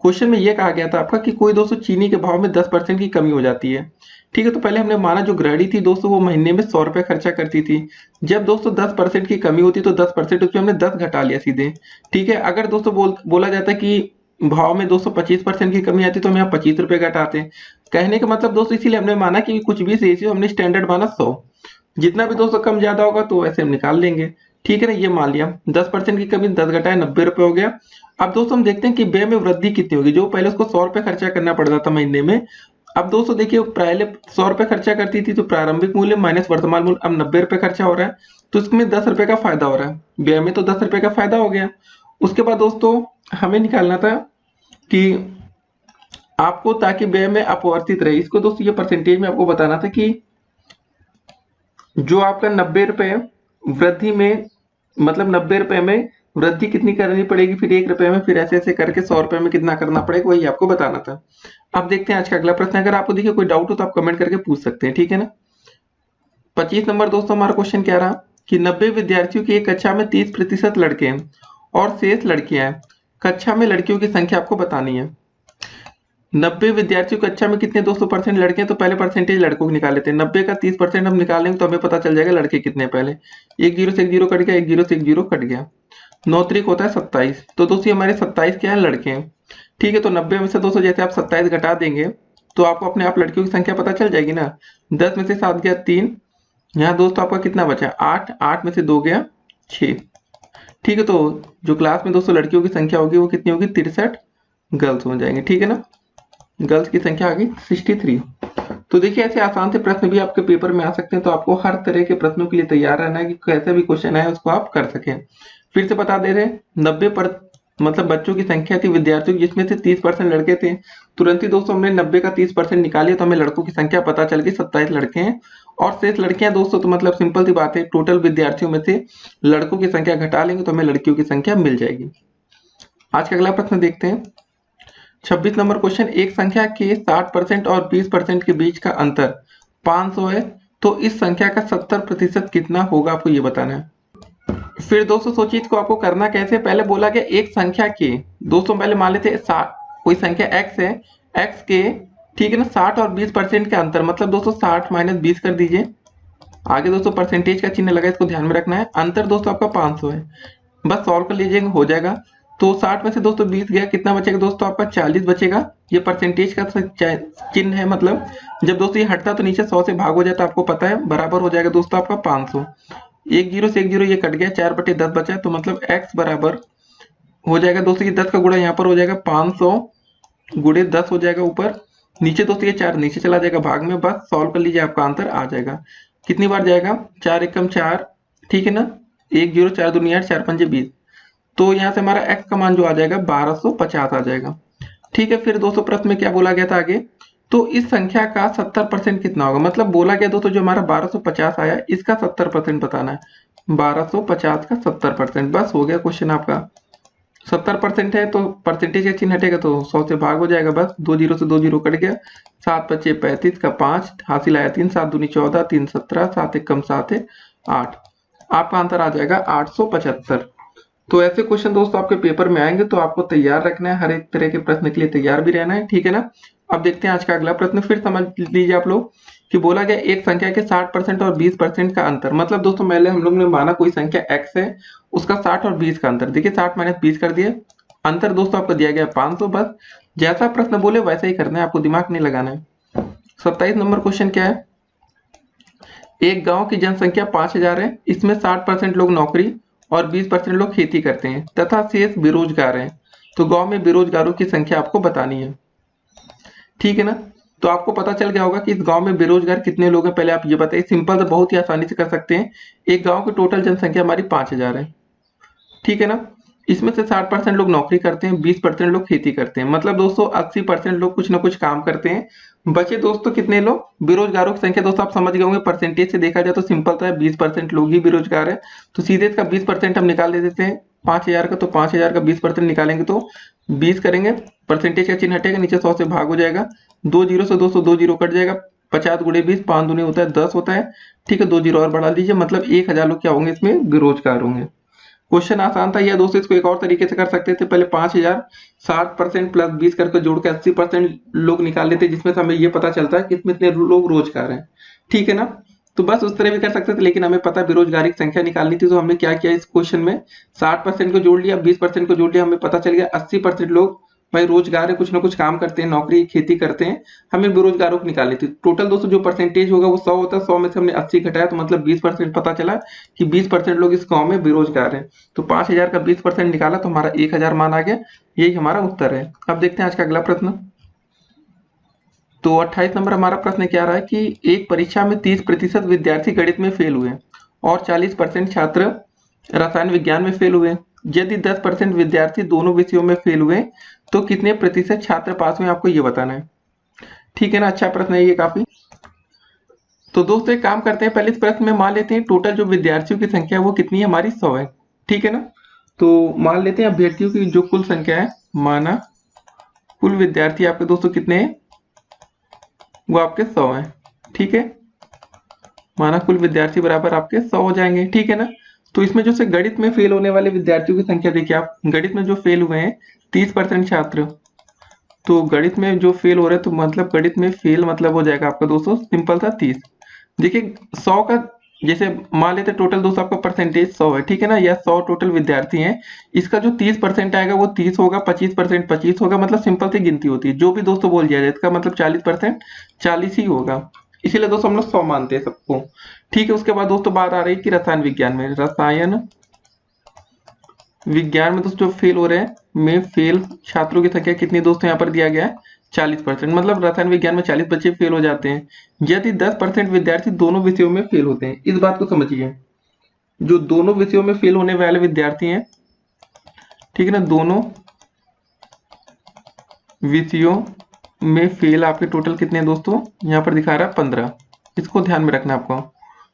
क्वेश्चन में यह कहा गया था आपका कि कोई दोस्तों चीनी के भाव में 10% की कमी हो जाती है। ठीक है, तो पहले हमने माना जो गृहिणी थी दोस्तों वो महीने में 100 रुपए खर्चा करती थी। जब दोस्तों 10% की कमी होती तो 10% उसमें हमने 10 घटा लिया सीधे। ठीक है, अगर दोस्तों बोला जाता है कि भाव में दोस्तों 25% की कमी आती तो हम यहाँ 25 रुपए घटाते हैं। कहने का मतलब दोस्तों इसीलिए हमने माना कि कुछ भी रेशियो हमने स्टैंडर्ड माना 100, जितना भी दोस्तों कम ज्यादा होगा तो वैसे हम निकाल लेंगे। ठीक है ना, ये मान लिया 10% की कमी 10 घटाए 90 रुपए हो गया। अब दोस्तों हम देखते हैं कि व्यय में वृद्धि कितनी होगी। जो पहले उसको 100 रुपए खर्चा करना पड़ता था महीने में, अब दोस्तों देखिए पहले 100 रुपए खर्चा करती थी तो प्रारंभिक मूल्य माइनस वर्तमान मूल्य, अब 90 रुपए खर्चा हो रहा है तो इसमें 10 रुपए का फायदा हो रहा है, व्यय में तो 10 रुपए का फायदा हो गया। उसके बाद दोस्तों हमें निकालना था कि आपको ताकि व्यय में अपवर्तित रहे, इसको दोस्तों ये परसेंटेज में आपको बताना था कि जो आपका 90 रुपए वृद्धि में मतलब 90 रुपए में वृद्धि कितनी करनी पड़ेगी, फिर 1 रुपए में, फिर ऐसे ऐसे करके 100 रुपए में कितना करना पड़ेगा वही आपको बताना था। अब देखते हैं आज का अगला प्रश्न। अगर आपको देखिए कोई डाउट हो तो आप कमेंट करके पूछ सकते हैं। ठीक है ना, 25 नंबर दोस्तों हमारा क्वेश्चन क्या रहा कि 90 विद्यार्थियों की एक कक्षा में 30% लड़के हैं और शेष लड़कियां हैं। कक्षा में लड़कियों की संख्या आपको बतानी है। 90 विद्यार्थियों की कक्षा में कितने 200% लड़के हैं, तो पहले परसेंटेज लड़कों को निकाल लेते हैं। 90 का 30% हम निकालेंगे तो हमें पता चल जाएगा लड़के कितने। पहले एक जीरो से एक जीरो कट गया, एक जीरो से एक जीरो कट गया, 9 त्रिक होता है 27। तो दोस्तों हमारे 27 क्या है, लड़के हैं। ठीक है, तो 90 में से दोस्तों जैसे आप 27 घटा देंगे तो आपको अपने आप लड़कियों की संख्या पता चल जाएगी ना। 10 में से 7 गया 3, यहाँ दोस्तों आपका कितना बचा 8, 8 में से 2 गया 6। ठीक है, तो जो क्लास में दोस्तों लड़कियों की संख्या होगी वो कितनी होगी, 63 गर्ल्स हो जाएंगे। ठीक है ना, गर्ल्स की संख्या आ गई 63। तो देखिए ऐसे आसान से प्रश्न भी आपके पेपर में आ सकते हैं, तो आपको हर तरह के प्रश्नों के लिए तैयार रहना है कि कैसे भी क्वेश्चन आए उसको आप कर सकें। फिर से बता दे रहे हैं, 90 पर मतलब बच्चों की संख्या थी विद्यार्थियों की, जिसमें से 30% लड़के थे। तुरंत ही दोस्तों हमने 90 का 30% निकालिए तो हमें लड़कों की संख्या पता चल गई, 27 लड़के हैं और शेष लड़कियां दोस्तों। तो मतलब सिंपल सी बात है, टोटल विद्यार्थियों में से लड़कों की संख्या घटा लेंगे तो हमें लड़कियों की संख्या मिल जाएगी। आज का अगला प्रश्न देखते हैं, 26 नंबर क्वेश्चन। एक संख्या के 60% और 20% के बीच का अंतर 500 है, तो इस संख्या का 70% कितना होगा, आपको ये बताना है। फिर दोस्तों सोचिए इसको आपको करना कैसे। पहले बोला गया एक संख्या के, दोस्तों पहले मान लेते कोई संख्या x है, x के ठीक है ना 60 और 20% का अंतर, मतलब दोस्तों 60 माइनस 20 कर दीजिए। आगे दोस्तों परसेंटेज का चिन्ह लगा, इसको ध्यान में रखना है। अंतर दोस्तों आपका 500 है, बस सॉल्व कर लीजिएगा हो जाएगा। तो 60 में से दोस्तों 20 गया, कितना बचेगा दोस्तों आपका 40 बचेगा। ये परसेंटेज का चिन्ह है, मतलब जब दोस्तों ये हटता तो नीचे 100 से भाग हो जाता, आपको पता है, बराबर हो जाएगा दोस्तों आपका 500। एक जीरो से एक जीरो ये कट गया, 4/10 बचा, तो मतलब x बराबर हो जाएगा दोस्तों, ये 10 का गुणा यहाँ पर हो जाएगा 500 गुणे 10 हो जाएगा ऊपर, नीचे दोस्तों ये 4 नीचे चला जाएगा भाग में, बस सॉल्व कर लीजिए आपका आंसर आ जाएगा। कितनी बार जाएगा, 4 एकम 4, ठीक है ना, 1 0 4 दूनी 8 4 पंजे 20, तो यहाँ से हमारा x का मान जो आ जाएगा 1250 आ जाएगा। ठीक है, फिर दोस्तों प्रश्न में क्या बोला गया था आगे, तो इस संख्या का 70% कितना होगा, मतलब बोला गया दोस्तों जो हमारा 1250 आया इसका 70% बताना है। 1250 का 70%, बस हो गया क्वेश्चन आपका। 70% है तो परसेंटेज का चिन्ह हटेगा तो 100 से भाग हो जाएगा, बस 2 जीरो से 2 जीरो कट गया, 7 पच्चे 35 का 5 हासिल आया 3, 7 दूनी 14 3 17, 7 एक कम 7 है 8, आपका आंसर आ जाएगा 875। तो ऐसे क्वेश्चन दोस्तों आपके पेपर में आएंगे, तो आपको तैयार रखना है, हर एक तरह के प्रश्न के लिए तैयार भी रहना है। ठीक है ना, अब देखते हैं आज का अगला प्रश्न। फिर समझ लीजिए आप लोग कि बोला गया एक संख्या के 60% और 20% का अंतर, मतलब दोस्तों पहले हम लोग ने माना कोई संख्या x है, उसका 60 और 20 का अंतर, देखिए 60 माइनस 20 कर दिए, अंतर दोस्तों आपको दिया गया 500। बस जैसा प्रश्न बोले वैसा ही करना है, आपको दिमाग नहीं लगाना है। 27 नंबर क्वेश्चन क्या है, एक गांव की जनसंख्या 5000 है, इसमें 60% लोग नौकरी और 20% लोग खेती करते हैं तथा शेष बेरोजगार हैं, तो गांव में बेरोजगारों की संख्या आपको बतानी है। ठीक है ना, तो आपको पता चल गया होगा कि इस गांव में बेरोजगार कितने लोग हैं, पहले आप ये बताइए। सिंपल से बहुत ही आसानी से कर सकते हैं, एक गांव की टोटल जनसंख्या हमारी 5000 है, ठीक है ना, इसमें से 60% लोग नौकरी करते हैं, 20% लोग खेती करते हैं, मतलब दोस्तों 80% लोग कुछ ना कुछ काम करते हैं। बचे दोस्तों कितने लोग, बेरोजगारों की संख्या दोस्तों आप समझ गए होंगे, परसेंटेज से देखा जाए तो सिंपल था 20% लोग ही बेरोजगार है, तो सीधे इसका 20% हम निकाल देते हैं 5000 का, तो 5000 का 20% निकालेंगे तो 20 करेंगे, परसेंटेज का चिन्ह हटेगा, नीचे 100 से भाग हो जाएगा, 2 जीरो से 200 2 जीरो कट जाएगा, 50 गुणे 20 5 दूनी होता है 10 होता है। ठीक है, 2 जीरो और बढ़ा लीजिए, मतलब 1000 लोग क्या होंगे इसमें बेरोजगार होंगे। क्वेश्चन आसान था यह दोस्तों, इसको एक और तरीके से कर सकते थे, पहले 5000 60% प्लस 20 करके जोड़ के 80% लोग निकाल लेते, जिसमें से हमें ये पता चलता है कि इसमें इतने लोग रोजगार हैं। ठीक है ना, तो बस उस तरह भी कर सकते थे, लेकिन हमें पता बेरोजगारी की संख्या निकालनी थी, तो हमने क्या किया इस क्वेश्चन में 60% को जोड़ लिया, 20% को जोड़ लिया, हमें पता चल गया 80% लोग भाई रोजगार है, कुछ ना कुछ काम करते हैं, नौकरी खेती करते हैं, हमें बेरोजगारों को निकालनी थी। टोटल दोस्तों जो परसेंटेज होगा वो 100 होता है, 100 में से हमने 80 घटाया, तो मतलब 20% पता चला कि 20% लोग इस गांव में बेरोजगार हैं, तो 5000 का 20% निकाला तो हमारा 1000 मान आ गया, यही हमारा उत्तर है। अब देखते हैं आज का अगला प्रश्न। तो 28 नंबर हमारा प्रश्न क्या रहा है कि एक परीक्षा में 30% विद्यार्थी गणित में फेल हुए और 40% छात्र रसायन विज्ञान में फेल हुए। यदि 10% विद्यार्थी दोनों विषयों में फेल हुए तो कितने प्रतिशत छात्र पास हुए, आपको ये बताना है। ठीक है ना, अच्छा प्रश्न है ये काफी। तो दोस्तों एक काम करते हैं, पहले इस प्रश्न में मान लेते हैं टोटल जो विद्यार्थियों की संख्या है वो कितनी है, हमारी 100 है। ठीक है ना, तो मान लेते हैं अभ्यर्थियों की जो कुल संख्या है, माना कुल विद्यार्थी आपके दोस्तों कितने हैं, वो आपके 100 हैं। ठीक है, माना कुल विद्यार्थी बराबर आपके 100 हो जाएंगे, ठीक है ना। तो इसमें जो से गणित में फेल होने वाले विद्यार्थियों की संख्या देखिए आप, गणित में जो फेल हुए हैं 30% छात्र, तो गणित में जो फेल हो रहे हैं तो मतलब गणित में फेल मतलब हो जाएगा आपका दोस्तों सिंपल था 30। देखिए 100 का, जैसे मान लेते टोटल दोस्तों आपका परसेंटेज 100 है, ठीक है ना, या 100 टोटल विद्यार्थी हैं, इसका जो 30% आएगा वो 30 होगा, 25% 25 होगा, मतलब सिंपल सी गिनती होती है, जो भी दोस्तों बोल दिया जाए इसका मतलब 40% 40 ही होगा, इसीलिए दोस्तों हम लोग 100 मानते हैं सबको, ठीक है। उसके बाद दोस्तों बात आ रही है कि रसायन विज्ञान में, रसायन विज्ञान में दोस्तों जो फेल हो रहे हैं में फेल छात्रों की संख्या कितनी दोस्तों यहाँ पर दिया गया है 40%, मतलब रसायन विज्ञान में 40 बच्चे फेल हो जाते हैं यदि 10% विद्यार्थी दोनों विषयों में फेल होते हैं। इस बात को समझिए, जो दोनों विषयों में फेल होने वाले विद्यार्थी हैं, ठीक है ना, दोनों विषयों में फेल आपके टोटल कितने हैं दोस्तों, यहाँ पर दिखा रहा है 15, इसको ध्यान में रखना आपको,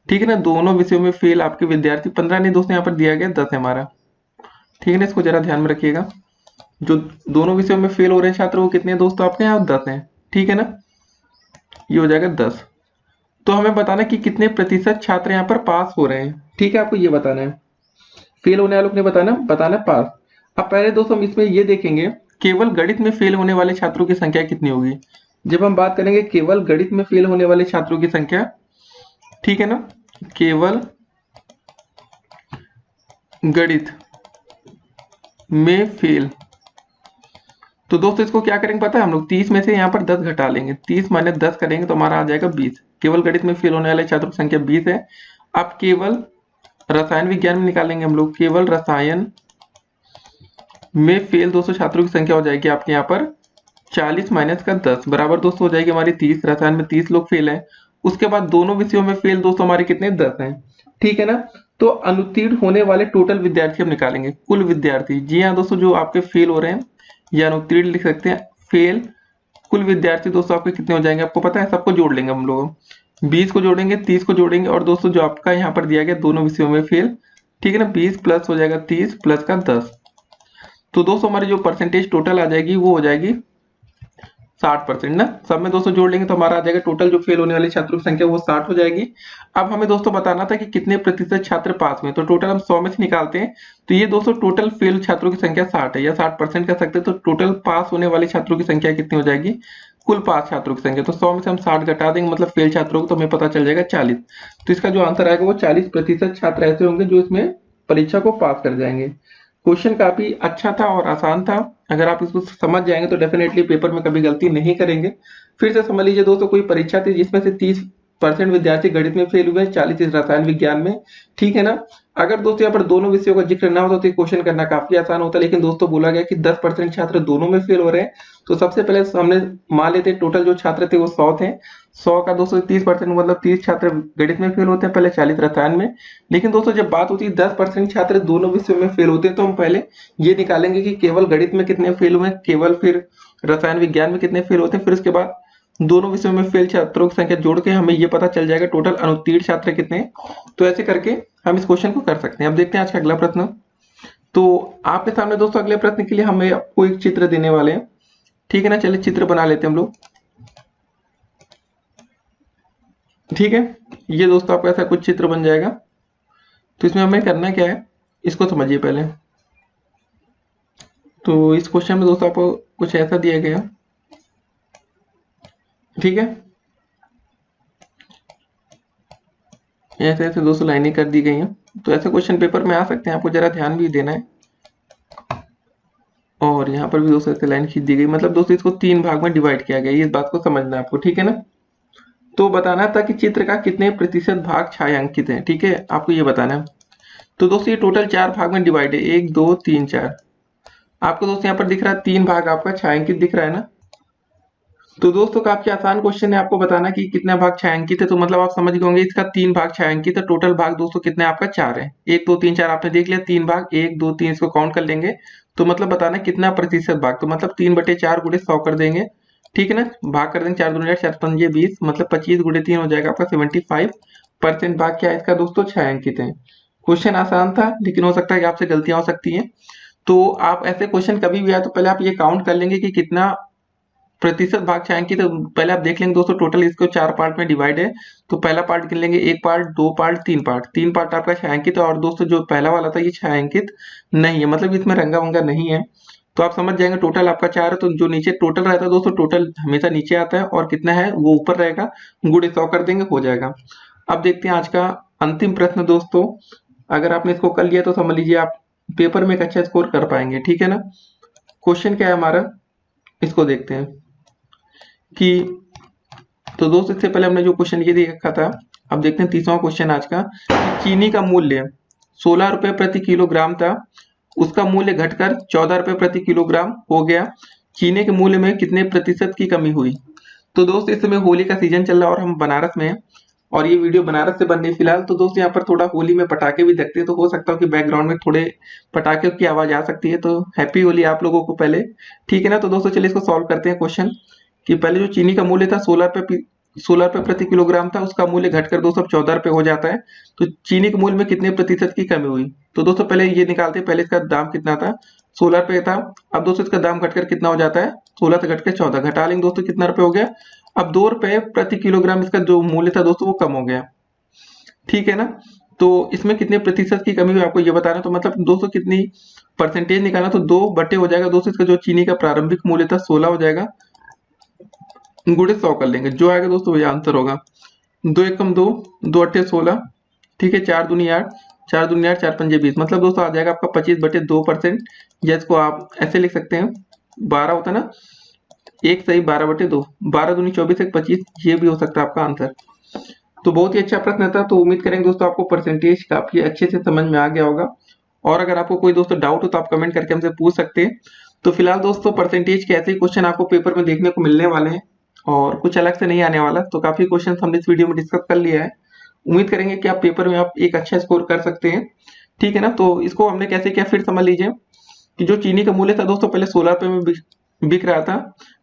ठीक है ना। दोनों विषयों में फेल आपके विद्यार्थी 15 नहीं दोस्तों, यहाँ पर दिया गया 10 है हमारा, ठीक है ना, इसको जरा ध्यान में रखिएगा। जो दोनों विषयों में फेल हो रहे हैं छात्र वो कितने हैं दोस्तों आपके यहाँ 10 हैं, ठीक है ना, ये हो जाएगा 10। तो हमें बताना है कि कितने प्रतिशत छात्र यहाँ पर पास हो रहे हैं, ठीक है, आपको ये बताना है, फेल होने वालों ने बताना पास। अब पहले दोस्तों हम इसमें ये देखेंगे केवल गणित में फेल होने वाले छात्रों की संख्या कितनी होगी। जब हम बात करेंगे केवल गणित में फेल होने वाले छात्रों की संख्या, ठीक है ना, केवल गणित में फेल, तो दोस्तों इसको क्या करेंगे पता है हम लोग, 30 में से यहाँ पर 10 घटा लेंगे, 30 माइनस 10 करेंगे तो हमारा आ जाएगा 20, केवल गणित में फेल होने वाले छात्रों की संख्या 20 है। अब केवल रसायन विज्ञान में निकालेंगे हम लोग, केवल रसायन में फेल दोस्तों छात्रों की संख्या हो जाएगी आपके यहाँ पर 40 माइनस का 10 बराबर दोस्तों हो जाएगी हमारी 30, रसायन में 30 लोग फेल हैं। उसके बाद दोनों विषयों में फेल दोस्तों हमारे कितने 10 हैं, ठीक है ना। तो अनुत्तीर्ण होने वाले टोटल विद्यार्थी हम निकालेंगे, कुल विद्यार्थी, जी हाँ दोस्तों, जो आपके फेल हो रहे हैं या अनुत्तीर्ण लिख सकते हैं, फेल कुल विद्यार्थी दोस्तों आपके कितने हो जाएंगे आपको पता है, सबको जोड़ लेंगे हम लोग, 20 को जोड़ेंगे, 30 को जोड़ेंगे, और दोस्तों जो आपका यहाँ पर दिया गया दोनों विषयों में फेल, ठीक है ना, 20 प्लस हो जाएगा 30 प्लस का 10, तो दोस्तों हमारी जो परसेंटेज टोटल आ जाएगी वो हो जाएगी 60% ना, सब में दोस्तों जोड़ लेंगे तो हमारा आ जाएगा टोटल जो फेल होने वाले छात्रों की संख्या वो 60 हो जाएगी। अब हमें दोस्तों बताना था कि कितने प्रतिशत छात्र पास हुए, तो टोटल हम 100 में से निकालते हैं, तो ये दोस्तों टोटल फेल छात्रों की संख्या 60 है या 60% कर सकते हैं, तो टोटल पास होने वाले छात्रों की संख्या कितनी हो जाएगी, कुल पास छात्रों की संख्या, तो 100 में से हम 60 घटा देंगे मतलब फेल छात्रों को, तो हमें पता चल जाएगा 40, तो इसका जो आंसर आएगा वो 40% छात्र ऐसे होंगे जो इसमें परीक्षा को पास कर जाएंगे। क्वेश्चन काफी अच्छा था और आसान था, अगर आप इसको समझ जाएंगे तो डेफिनेटली पेपर में कभी गलती नहीं करेंगे। फिर से समझ लीजिए दोस्तों, कोई परीक्षा थी जिसमें से 30% विद्यार्थी गणित में फेल हुए, 40 इस रसायन विज्ञान में, ठीक है ना। अगर दोस्तों यहाँ पर दोनों विषयों का जिक्र ना होता तो क्वेश्चन करना काफी आसान होता, लेकिन दोस्तों बोला गया कि 10% छात्र दोनों में फेल हो रहे हैं, तो सबसे पहले हमने मान लेते टोटल जो छात्र थे वो 100 थे, 100 का दोस्तों 30% मतलब 30 छात्र गणित में फेल होते हैं, पहले 40 रसायन में। लेकिन दोस्तों जब बात होती है 10% छात्र दोनों विषयों में फेल होते हैं, तो हम पहले ये निकालेंगे कि केवल गणित में कितने फेल हुए, केवल फिर रसायन विज्ञान में कितने फेल होते हैं, फिर उसके बाद दोनों विषयों में फेल छात्रों की संख्या जोड़ के हमें ये पता चल जाएगा टोटल अनुत्तीर्ण छात्र कितने हैं। तो ऐसे करके हम इस क्वेश्चन को कर सकते हैं। अब देखते हैं आज का अगला प्रश्न। तो आपके सामने दोस्तों अगले प्रश्न के लिए हमें आपको एक चित्र देने वाले हैं, ठीक है ना, चलिए चित्र बना लेते हैं हम लोग, ठीक है। ये दोस्तों आपका ऐसा कुछ चित्र बन जाएगा, तो इसमें हमें करना क्या है इसको समझिए पहले। तो इस क्वेश्चन में दोस्तों आपको कुछ ऐसा दिया गया, ठीक है, ऐसे ऐसे दोस्तों लाइनें कर दी गई हैं, तो ऐसे क्वेश्चन पेपर में आ सकते हैं, आपको जरा ध्यान भी देना है। और यहाँ पर भी दोस्तों ऐसे लाइन खींच दी गई, मतलब दोस्तों इसको 3 भाग में डिवाइड किया गया है, इस बात को समझना है आपको, ठीक है ना। तो बताना था कि चित्र का कितने प्रतिशत भाग छायांकित है, ठीक है, आपको ये बताना है। तो दोस्तों ये टोटल 4 भाग में डिवाइड है, 1 2 3 4, आपको दोस्तों यहाँ पर दिख रहा है 3 भाग आपका छायांकित दिख रहा है ना। तो दोस्तों काफी आसान क्वेश्चन है, आपको बताना कि कितना भाग छायांकित है, तो मतलब आप समझ गए होंगे इसका 3 भाग छायांकित है, टोटल भाग दोस्तों कितने आपका 4 है, 1 2 3 4 आपने देख लिया, 3 भाग 1 2 3 इसको काउंट कर लेंगे, तो मतलब बताना कितना प्रतिशत भाग, तो मतलब 3/4 गुणे 100 कर देंगे, ठीक है ना, भाग कर देंगे 4 दूनी 4 5 20, मतलब 25 गुणे 3 हो जाएगा आपका 75% भाग क्या है इसका दोस्तों छायांकित है। क्वेश्चन आसान था, लेकिन हो सकता है कि आपसे गलतियां हो सकती हैं, तो आप ऐसे क्वेश्चन कभी भी आए तो पहले आप ये काउंट कर लेंगे कि कितना प्रतिशत भाग छायांकित, तो पहले आप देख लेंगे दोस्तों टोटल इसको 4 पार्ट में डिवाइड है। तो पहला पार्ट गिन लेंगे, 1 पार्ट, 2 पार्ट, 3 पार्ट। 3 पार्ट आपका छायांकित है, और दोस्तों जो पहला वाला था ये छायांकित नहीं है, मतलब इसमें रंगा वंगा नहीं है। तो आप समझ जाएंगे टोटल आपका 4 है, तो जो नीचे टोटल रहता है दोस्तों, टोटल हमेशा नीचे आता है, और कितना है वो ऊपर रहेगा, गुणे 100 कर देंगे, हो जाएगा। अब देखते हैं आज का अंतिम प्रश्न दोस्तों। अगर आपने इसको कर लिया तो समझ लीजिए आप पेपर में एक अच्छा स्कोर कर पाएंगे, ठीक है ना। क्वेश्चन क्या है हमारा, इसको देखते हैं कि, तो दोस्त इससे पहले हमने जो क्वेश्चन ये देखा था, अब देखते हैं 30वां क्वेश्चन आज का। चीनी का मूल्य 16 रुपए प्रति किलोग्राम था, उसका मूल्य घटकर 14 रुपए प्रति किलोग्राम हो गया, चीनी के मूल्य में कितने प्रतिशत की कमी हुई। तो दोस्त इस समय होली का सीजन चल रहा है और हम बनारस में हैं, और ये वीडियो बनारस से बन रही है फिलहाल। तो दोस्त यहाँ पर थोड़ा होली में पटाखे भी देखते हैं, तो हो सकता है कि बैकग्राउंड में थोड़े पटाखे की आवाज आ सकती है, तो हैप्पी होली आप लोगों को पहले, ठीक है ना। तो दोस्तों चलिए इसको सॉल्व करते हैं क्वेश्चन। कि पहले जो चीनी का मूल्य था 16 रुपए प्रति किलोग्राम था, उसका मूल्य घटकर दोस्तों 14 रुपए हो जाता है। तो चीनी के मूल्य में कितने प्रतिशत की कमी हुई। तो दोस्तों पहले ये निकालते हैं, पहले इसका दाम कितना था, 16 रुपए था। अब दोस्तों इसका दाम घटकर कितना हो जाता है, 16 से घटकर 14, घटा लेंगे दोस्तों कितना रुपए हो गया। अब 2 रुपए प्रति किलोग्राम इसका जो मूल्य था दोस्तों वो कम हो गया, ठीक है ना। तो इसमें कितने प्रतिशत की कमी हुई आपको ये बताना है। तो मतलब दोस्तों कितनी परसेंटेज निकालना, तो 2 बटे हो जाएगा दोस्तों इसका जो चीनी का प्रारंभिक मूल्य था 16 हो जाएगा, गुणे 100 कर लेंगे, जो आएगा दोस्तों वही आंसर होगा। 2 एकम 2, 2 अट्ठे 16, ठीक है, 4 दूनी 8, 4 दूनी 8, 4 पंजे 20, मतलब दोस्तों आ जाएगा आपका 25/2%, या इसको आप ऐसे लिख सकते हैं, 12 होता है ना, एक सही 12/2, 12 दूनी 24, 1 25, ये भी हो सकता है आपका आंसर। तो बहुत ही अच्छा प्रश्न था। तो उम्मीद करेंगे दोस्तों आपको परसेंटेज काफी अच्छे से समझ में आ गया होगा, और अगर आपको कोई दोस्तों डाउट हो तो आप कमेंट करके हमसे पूछ सकते हैं। तो फिलहाल दोस्तों परसेंटेज के ऐसे ही क्वेश्चन आपको पेपर में देखने को मिलने वाले हैं, और कुछ अलग से नहीं आने वाला। तो काफी क्वेश्चन हमने इस वीडियो में डिस्कस कर लिया है, उम्मीद करेंगे कि आप पेपर में आप एक अच्छा स्कोर कर सकते हैं, ठीक है ना। तो इसको हमने कैसे किया फिर समझ लीजिए। कि जो चीनी का मूल्य था दोस्तों पहले 16 रुपए में बिक रहा था,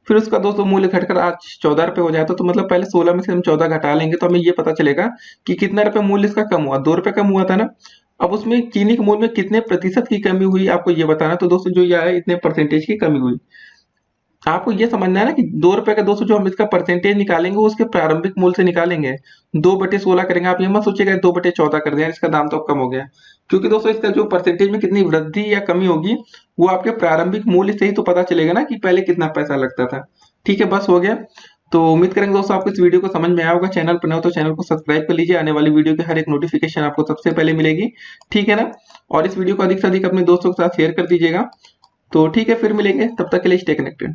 फिर उसका दोस्तों मूल्य घटकर आज 14 रुपए हो जाता। तो मतलब पहले 16 में से हम 14 घटा लेंगे तो हमें ये पता चलेगा कि कितना रुपए मूल्य इसका कम हुआ, 2 रुपए कम हुआ था ना। अब उसमें चीनी के मूल्य में कितने प्रतिशत की कमी हुई आपको ये बताना। तो दोस्तों जो ये है इतने परसेंटेज की कमी हुई। आपको ये समझना है ना कि 2 रुपए का दोस्तों जो हम इसका परसेंटेज निकालेंगे वो उसके प्रारंभिक मूल्य से निकालेंगे, 2/16 करेंगे। आप ये मत सोचिएगा 2/14 कर दिया इसका दाम तो कम हो गया, क्योंकि दोस्तों इसका जो परसेंटेज में कितनी वृद्धि या कमी होगी वो आपके प्रारंभिक मूल्य से ही तो पता चलेगा ना कि पहले कितना पैसा लगता था, ठीक है। बस हो गया। तो उम्मीद करेंगे दोस्तों आपको इस वीडियो को समझ में आया होगा। चैनल पर नए हो तो चैनल को सब्सक्राइब कर लीजिए, आने वाली वीडियो की हर एक नोटिफिकेशन आपको सबसे पहले मिलेगी, ठीक है ना। और इस वीडियो को अधिक से अधिक अपने दोस्तों के साथ शेयर कर दीजिएगा। तो ठीक है, फिर मिलेंगे, तब तक के लिए स्टे कनेक्टेड।